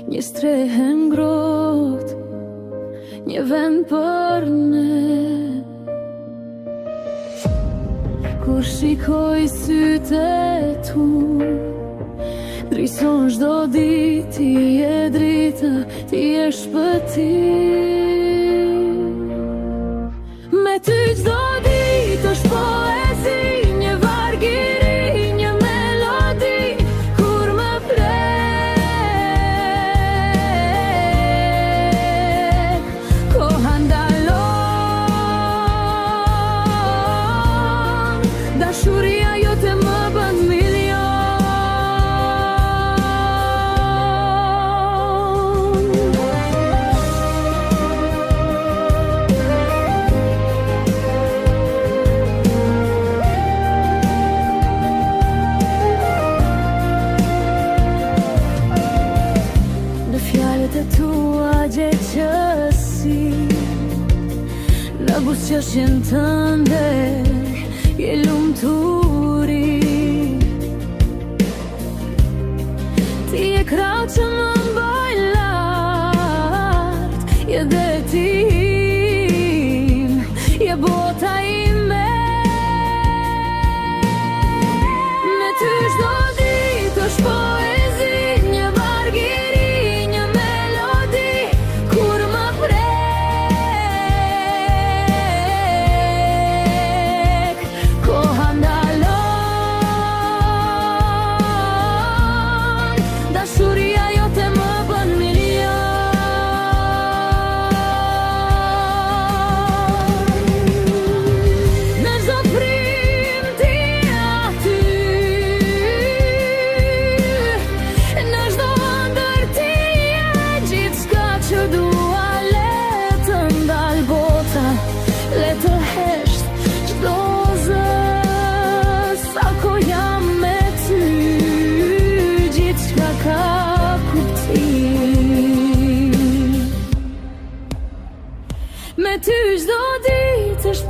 Një strehe ngrohtë, një vend për ne. Kur shikoj sytë tu, drison çdo ditë, ti je drita, ti je shpëtim. Me ty çdo ditë është poezi, një vargiri, një melodi, kur më prek, koha ndalon, dashuria jote më bën milion. Në fjalët e tua gjetë qësi, në buzëqeshjen tënde je lumturi. Ti je krau që më mbaj lart, je dhe tim, je bota ime. Me ty çdo ditë është poezi, një vargiri, një melodi, kur më prek, koha ndalon, dashuria jote më bën milion. Në çdo frim ti aty, në çdo ëndër ti je gjithçka që dua. Le të ndal bota, le të hesht çdo zë, sa ko jam me ty, gjithçka ka kuptim. Me ty çdo ditë është